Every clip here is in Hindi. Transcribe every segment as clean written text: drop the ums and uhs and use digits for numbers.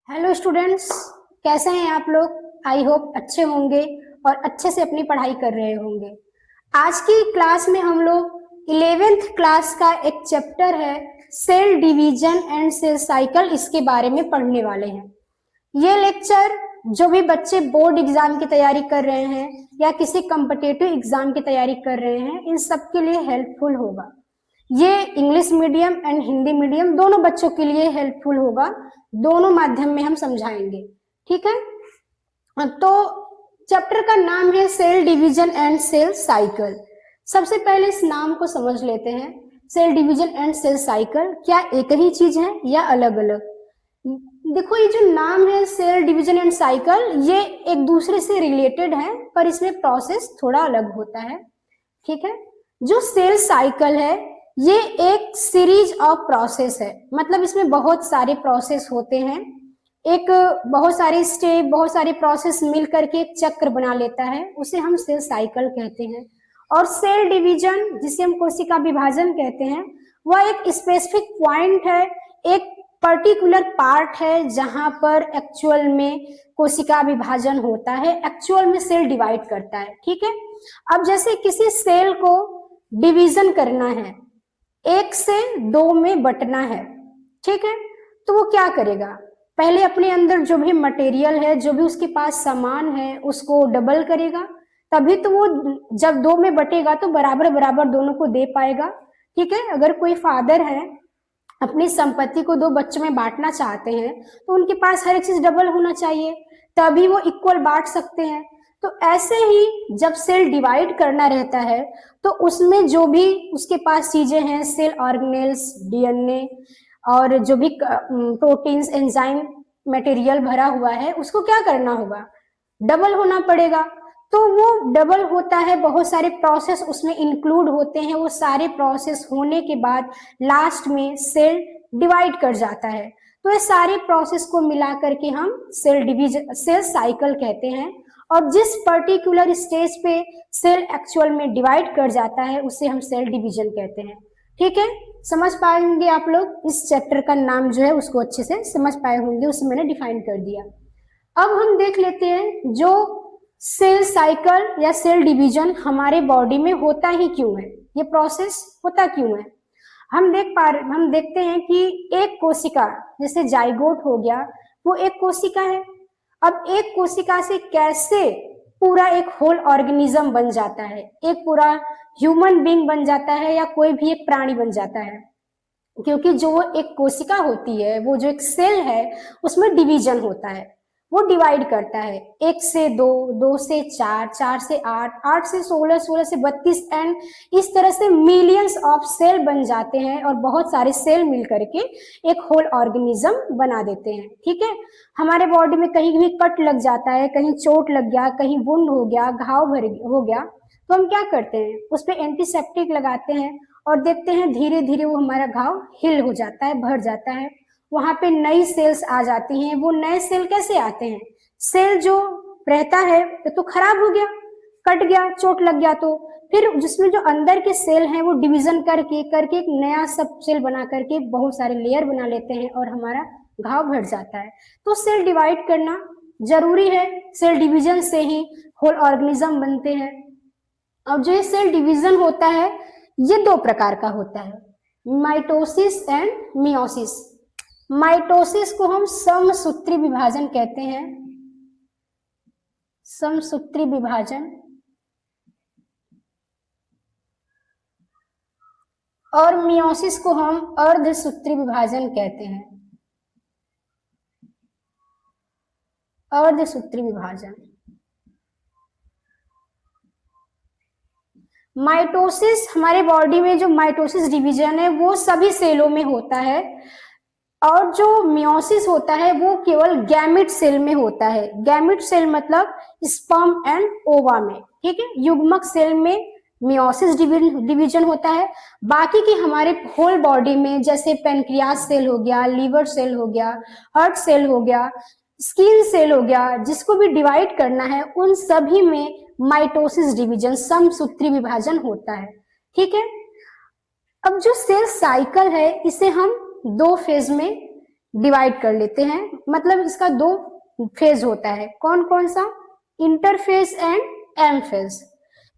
हेलो स्टूडेंट्स, कैसे हैं आप लोग। आई होप अच्छे होंगे और अच्छे से अपनी पढ़ाई कर रहे होंगे। आज की क्लास में हम लोग 11th क्लास का एक चैप्टर है cell division and cell cycle, इसके बारे में पढ़ने वाले हैं। ये लेक्चर जो भी बच्चे बोर्ड एग्जाम की तैयारी कर रहे हैं या किसी कॉम्पिटिटिव एग्जाम की तैयारी कर रहे हैं, इन सब के लिए हेल्पफुल होगा। ये English medium and Hindi medium दोनों बच्चों के लिए हेल्पफुल होगा। दोनों माध्यम में हम समझाएंगे, ठीक है। तो चैप्टर का नाम है cell division and cell cycle. सबसे पहले इस नाम को समझ लेते हैं। Cell division and cell cycle क्या एक ही चीज है या अलग अलग? देखो, ये जो नाम है सेल डिवीजन एंड साइकिल, ये एक दूसरे से रिलेटेड है, पर इसमें प्रोसेस थोड़ा अलग होता है, ठीक है। जो सेल साइकिल है ये एक सीरीज ऑफ प्रोसेस है, मतलब इसमें बहुत सारे प्रोसेस होते हैं। एक बहुत सारे स्टेप, बहुत सारे प्रोसेस मिल करके एक चक्र बना लेता है, उसे हम सेल साइकिल कहते हैं। और सेल डिवीजन, जिसे हम कोशिका विभाजन कहते हैं, वह एक स्पेसिफिक पॉइंट है, एक पर्टिकुलर पार्ट है जहां पर एक्चुअल में कोशिका विभाजन होता है, एक्चुअल में सेल डिवाइड करता है, ठीक है। अब जैसे किसी सेल को डिवीजन करना है, 1 से 2 में बंटना है, ठीक है, तो वो क्या करेगा? पहले अपने अंदर जो भी मटेरियल है, जो भी उसके पास सामान है, उसको डबल करेगा, तभी तो वो जब 2 में बटेगा तो बराबर बराबर दोनों को दे पाएगा, ठीक है। अगर कोई फादर है अपनी संपत्ति को 2 बच्चों में बांटना चाहते हैं तो उनके पास हर एक चीज डबल होना चाहिए, तभी वो इक्वल बांट सकते हैं। तो ऐसे ही जब सेल डिवाइड करना रहता है तो उसमें जो भी उसके पास चीजें हैं, सेल ऑर्गेनेल्स, डीएनए और जो भी प्रोटीन्स, एंजाइम मटेरियल भरा हुआ है, उसको क्या करना होगा? डबल होना पड़ेगा। तो वो डबल होता है, बहुत सारे प्रोसेस उसमें इंक्लूड होते हैं। वो सारे प्रोसेस होने के बाद लास्ट में सेल डिवाइड कर जाता है। तो ये सारे प्रोसेस को मिला करके हम सेल डिवीजन, सेल साइकिल कहते हैं। और जिस पर्टिकुलर स्टेज पे सेल एक्चुअल में डिवाइड कर जाता है उसे हम सेल डिवीजन कहते हैं, ठीक है। समझ पाएंगे आप लोग? इस चैप्टर का नाम जो है उसको अच्छे से समझ पाए होंगे, उसे मैंने डिफाइन कर दिया। अब हम देख लेते हैं जो सेल साइकिल या सेल डिवीजन हमारे बॉडी में होता ही क्यों है, ये प्रोसेस होता क्यों है। हम देखते हैं कि एक कोशिका, जैसे जाइगोट हो गया, वो एक कोशिका है। अब एक कोशिका से कैसे पूरा एक होल ऑर्गेनिज्म बन जाता है, एक पूरा ह्यूमन बीइंग बन जाता है या कोई भी एक प्राणी बन जाता है? क्योंकि जो एक कोशिका होती है, वो जो एक सेल है, उसमें डिवीजन होता है, वो डिवाइड करता है 1 से 2, 2 से 4, 4 से 8, 8 से 16, 16 से 32 एंड इस तरह से मिलियंस ऑफ सेल बन जाते हैं और बहुत सारे सेल मिल करके एक होल ऑर्गेनिज्म बना देते हैं, ठीक है। हमारे बॉडी में कहीं भी कट लग जाता है, कहीं चोट लग गया, कहीं वुंड हो गया, घाव भर हो गया, तो हम क्या करते हैं? उस पर एंटीसेप्टिक लगाते हैं और देखते हैं धीरे धीरे वो हमारा घाव हील हो जाता है, भर जाता है, वहां पे नई सेल्स आ जाती हैं। वो नए सेल कैसे आते हैं? सेल जो रहता है तो खराब हो गया, कट गया, चोट लग गया, तो फिर जिसमें जो अंदर के सेल हैं वो डिवीजन करके करके एक नया सब सेल बना करके बहुत सारे लेयर बना लेते हैं और हमारा घाव भर जाता है। तो सेल डिवाइड करना जरूरी है, सेल डिवीजन से ही होल ऑर्गेनिज्म बनते हैं। अब जो ये सेल डिवीजन होता है ये 2 प्रकार का होता है, माइटोसिस एंड मियोसिस। माइटोसिस को हम समसूत्री विभाजन कहते हैं, समसूत्री विभाजन, और मियोसिस को हम अर्धसूत्री विभाजन कहते हैं, अर्धसूत्री विभाजन। माइटोसिस, हमारे बॉडी में जो माइटोसिस डिवीजन है वो सभी सेलों में होता है, और जो मियोसिस होता है वो केवल गैमेट सेल में होता है। गैमेट सेल मतलब स्पर्म एंड ओवा में, ठीक है। युग्मक सेल में मियोसिस डिवीजन होता है। बाकी की हमारे होल बॉडी में जैसे पेनक्रियास सेल हो गया, लीवर सेल हो गया, हार्ट सेल हो गया, स्किन सेल हो गया, जिसको भी डिवाइड करना है उन सभी में माइटोसिस डिवीजन, समसूत्री विभाजन होता है, ठीक है। अब जो सेल साइकिल है इसे हम 2 फेज में डिवाइड कर लेते हैं। मतलब इसका दो फेज होता है, कौन कौन सा, interphase and M phase.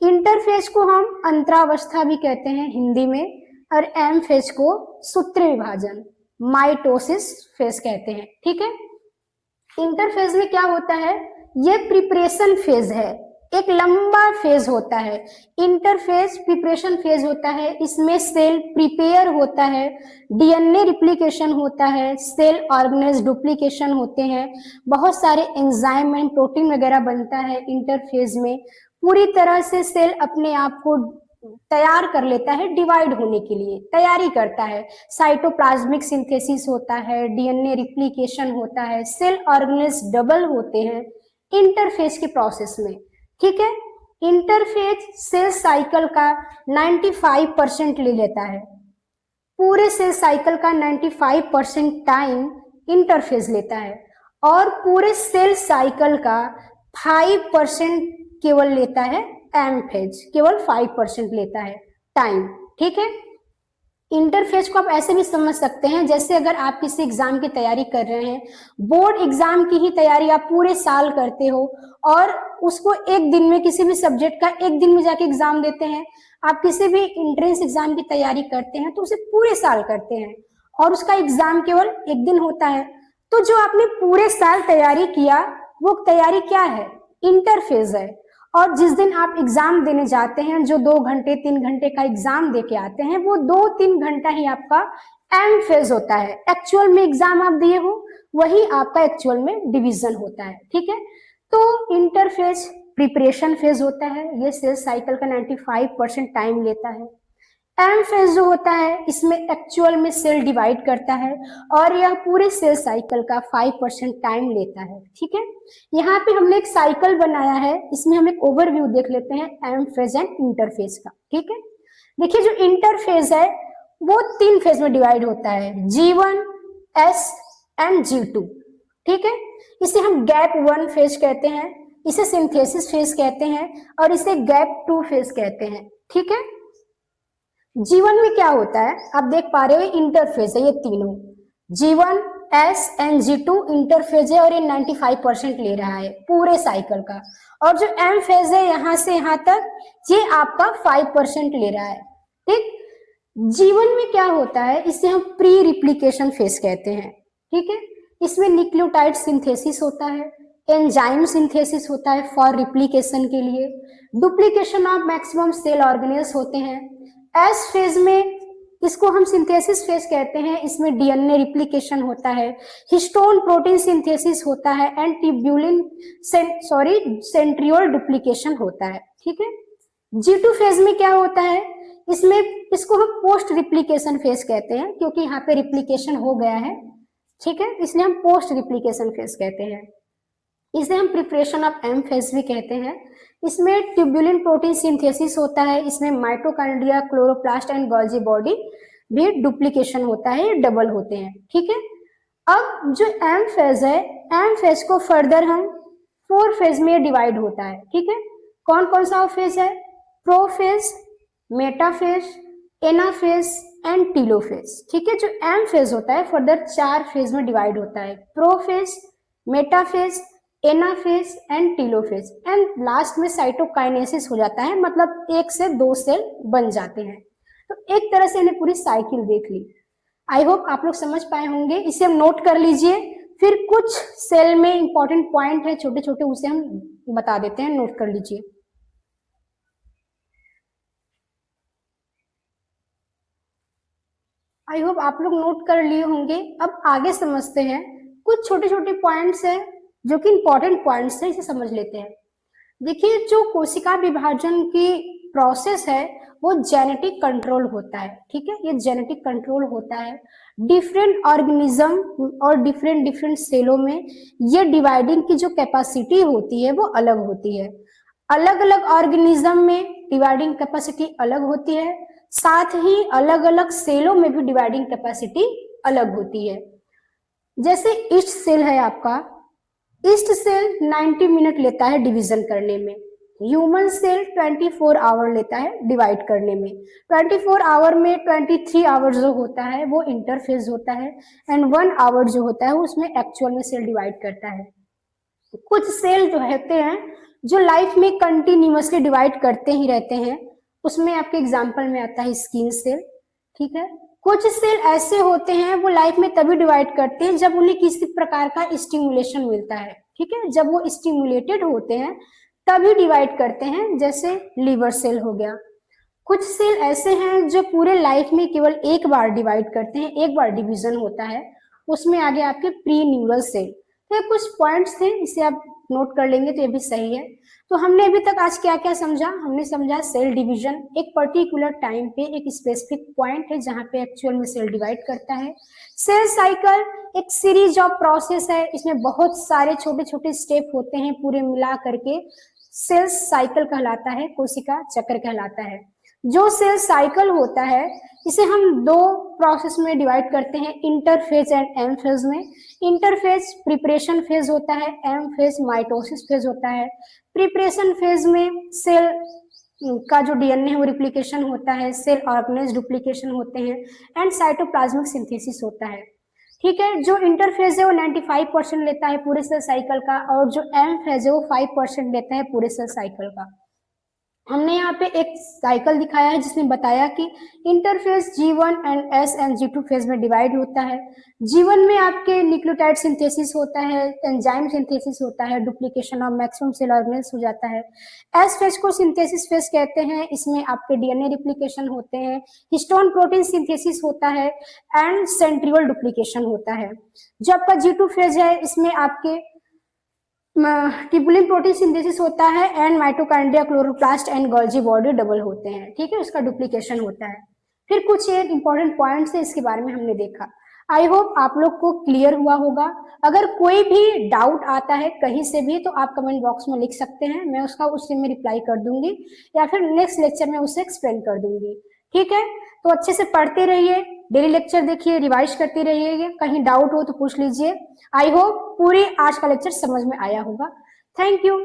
Interphase को हम अंतरावस्था भी कहते हैं हिंदी में, और एम फेज को सूत्र विभाजन माइटोसिस फेज कहते हैं। ठीक है, इंटरफेज में क्या होता है, ये प्रिपरेशन फेज है, एक लंबा फेज होता है। इंटरफेज प्रिपरेशन फेज होता है, इसमें सेल प्रिपेयर होता है, डीएनए रिप्लिकेशन होता है, सेल ऑर्गेनेज डुप्लीकेशन होते हैं, बहुत सारे एंजाइम एंड प्रोटीन वगैरह बनता है इंटरफेज में। पूरी तरह से सेल अपने आप को तैयार कर लेता है डिवाइड होने के लिए, तैयारी करता है। साइटोप्लाज्मिक सिंथेसिस होता है, डीएनए रिप्लिकेशन होता है, सेल ऑर्गेनेज डबल होते हैं इंटरफेज के प्रोसेस में। ठीक है, इंटरफेज सेल साइकिल का 95% ले लेता है, पूरे सेल साइकिल का 95% टाइम इंटरफेज लेता है, और पूरे सेल साइकिल का 5% केवल लेता है एम फेज, केवल 5% लेता है टाइम। ठीक है, इंटरफेज को आप ऐसे भी समझ सकते हैं, जैसे अगर आप किसी एग्जाम की तैयारी कर रहे हैं, बोर्ड एग्जाम की ही तैयारी आप पूरे साल करते हो, और उसको एक दिन में किसी भी सब्जेक्ट का एक दिन में जाके एग्जाम देते हैं। आप किसी भी एंट्रेंस एग्जाम की तैयारी करते हैं तो उसे पूरे साल करते हैं, और उसका एग्जाम केवल एक दिन होता है। तो जो आपने पूरे साल तैयारी किया, वो तैयारी क्या है, इंटरफेज है। और जिस दिन आप एग्जाम देने जाते हैं, जो 2 घंटे 3 घंटे का एग्जाम दे के आते हैं, वो 2-3 घंटा ही आपका एम फेज होता है। एक्चुअल में एग्जाम आप दिए हो, वही आपका एक्चुअल में डिवीजन होता है। ठीक है, तो इंटरफेज प्रिपरेशन फेज होता है, ये सेल साइकिल का 95% टाइम लेता है। एम फेज जो होता है, इसमें एक्चुअल में सेल डिवाइड करता है, और यह पूरे सेल साइकिल का 5% टाइम लेता है। ठीक है, यहाँ पे हमने एक साइकिल बनाया है, इसमें हम एक ओवरव्यू देख लेते हैं एम फेज एंड इंटरफेज का। ठीक है, देखिए जो इंटरफेज है वो 3 फेज में डिवाइड होता है, G1, S एंड G2। ठीक है, इसे हम गैप 1 फेज कहते हैं, इसे सिंथेसिस फेज कहते हैं, और इसे गैप 2 फेज कहते हैं। ठीक है, जीवन में क्या होता है, आप देख पा रहे हो इंटरफेज है, ये तीनों G1, S and G2 interphase है, और ये 95% ले रहा है पूरे साइकिल का। और जो एम फेज है, यहां से यहां तक, ये आपका 5% ले रहा है। ठीक, जीवन में क्या होता है, इसे हम प्री रिप्लिकेशन फेज कहते हैं। ठीक है, इसमें न्यूक्लियोटाइड सिंथेसिस होता है, एंजाइम सिंथेसिस होता है फॉर रिप्लिकेशन के लिए, duplication of maximum cell organelles होते हैं। एस फेज में इसको हम सिंथेसिस फेज कहते हैं, इसमें डीएनए रिप्लिकेशन होता है, हिस्टोन प्रोटीन सिंथेसिस होता है, एंड ट्यूब्यूलिन सेंट्रियोल डुप्लीकेशन होता है। ठीक है, G2 फेज में क्या होता है, इसमें इसको हम पोस्ट रिप्लिकेशन फेज कहते हैं, क्योंकि यहाँ पे रिप्लिकेशन हो गया है। ठीक है, इसलिए हम पोस्ट रिप्लिकेशन फेज कहते हैं। इसे हम प्रिपरेशन ऑफ एम फेज भी कहते हैं। इसमें ट्यूब्यूलिन प्रोटीन सिंथेसिस होता है, इसमें mitochondria, chloroplast and Golgi body भी डुप्लीकेशन होता है, डबल होते हैं। ठीक है, अब जो एम फेज है, एम फेज को फर्दर हम 4 फेज में डिवाइड होता है। ठीक है, कौन कौन सा फेज है, prophase, metaphase, anaphase and telophase. ठीक है, जो एम फेज होता है फर्दर 4 फेज में डिवाइड होता है, prophase, metaphase, anaphase and telophase, and last में साइटोकाइनेसिस हो जाता है, मतलब 1 से 2 सेल बन जाते हैं। तो एक तरह से हमने पूरी साइकिल देख ली। आई होप आप लोग समझ पाए होंगे, इसे हम नोट कर लीजिए, फिर कुछ सेल में इंपॉर्टेंट पॉइंट है छोटे छोटे, उसे हम बता देते हैं, नोट कर लीजिए। आई होप आप लोग नोट कर लिए होंगे। अब आगे समझते हैं, कुछ छोटे छोटे पॉइंट्स है जो कि इंपॉर्टेंट पॉइंट्स है, इसे समझ लेते हैं। देखिए, जो कोशिका विभाजन की प्रोसेस है वो जेनेटिक कंट्रोल होता है। ठीक है, ये जेनेटिक कंट्रोल होता है डिफरेंट ऑर्गेनिज्म और डिफरेंट डिफरेंट सेलों में। ये डिवाइडिंग की जो कैपेसिटी होती है वो अलग होती है, अलग अलग ऑर्गेनिज्म में डिवाइडिंग कैपेसिटी अलग होती है, साथ ही अलग अलग सेलों में भी डिवाइडिंग कैपेसिटी अलग होती है। जैसे ईस्ट सेल है आपका, ईस्ट सेल 90 मिनट लेता है डिवीजन करने में। ह्यूमन सेल 24 आवर लेता है डिवाइड करने में। 24 आवर में 23 आवर जो होता है वो इंटरफेज होता है, एंड 1 आवर जो होता है उसमें एक्चुअल में सेल डिवाइड करता है। कुछ सेल जो होते हैं जो लाइफ में कंटिन्यूअसली डिवाइड करते ही रहते हैं, उसमें आपके एग्जांपल में आता है स्किन सेल, ठीक है। कुछ सेल ऐसे होते हैं वो लाइफ में तभी डिवाइड करते हैं जब उन्हें किसी प्रकार का स्टिमुलेशन मिलता है, ठीक है, जब वो स्टिमुलेटेड होते हैं तभी डिवाइड करते हैं, जैसे लीवर सेल हो गया। कुछ सेल ऐसे हैं जो पूरे लाइफ में केवल एक बार डिवाइड करते हैं, एक बार डिवीजन होता है, उसमें आगे आपके प्री न्यूरल सेल। तो ये कुछ पॉइंट्स थे, इसे आप नोट कर लेंगे तो ये भी सही है। तो हमने अभी तक आज क्या क्या समझा? हमने समझा सेल डिवीजन एक पर्टिकुलर टाइम पे एक स्पेसिफिक पॉइंट है जहां पे एक्चुअल में सेल डिवाइड करता है। सेल साइकिल एक सीरीज ऑफ प्रोसेस है, इसमें बहुत सारे छोटे छोटे स्टेप होते हैं, पूरे मिला करके सेल साइकिल कहलाता है, कोशिका चक्र कहलाता है। जो सेल साइकिल होता है इसे हम दो प्रोसेस में डिवाइड करते हैं, इंटरफेज एंड एम फेज में। इंटरफेज प्रिपरेशन फेज होता है, एम फेज माइटोसिस फेज होता है। प्रिपरेशन फेज में सेल का जो डीएनए है वो रिप्लिकेशन होता है, सेल ऑर्गेनेज डुप्लीकेशन होते हैं, एंड साइटोप्लाज्मिक सिंथेसिस होता है, ठीक है। जो इंटरफेज है वो 95% लेता है पूरे सेल साइकिल का, और जो एम फेज है वो 5% लेता है पूरे सेल साइकिल का। हमने यहाँ पे एक साइकिल दिखाया है जिसमें बताया कि interphase G1 and S and G2 phase में डिवाइड होता है। G1 में आपके न्यूक्लियोटाइड सिंथेसिस होता है, एंजाइम सिंथेसिस होता है, duplication of maximum cell organelles हो जाता है। S फेज को सिंथेसिस फेज कहते हैं, इसमें आपके डीएनए रिप्लिकेशन होते हैं, हिस्टोन प्रोटीन सिंथेसिस होता है, एंड सेंट्रियोल डुप्लीकेशन होता है। जो आपका G2 फेज है इसमें आपके ट्यूबुलिन प्रोटीन सिंथेसिस होता है, and mitochondria, chloroplast and Golgi body double होते हैं, ठीक है, उसका डुप्लीकेशन होता है। फिर कुछ एक इंपॉर्टेंट पॉइंट्स है, इसके बारे में हमने देखा। आई होप आप लोग को क्लियर हुआ होगा। अगर कोई भी डाउट आता है कहीं से भी तो आप कमेंट बॉक्स में लिख सकते हैं, मैं उसका उसी में रिप्लाई कर दूंगी, या फिर नेक्स्ट लेक्चर में उसे एक्सप्लेन कर दूंगी, ठीक है। तो अच्छे से पढ़ते रहिए, डेली लेक्चर देखिए, रिवाइज करते रहिए, कहीं डाउट हो तो पूछ लीजिए। आई होप पूरी आज का लेक्चर समझ में आया होगा। Thank you.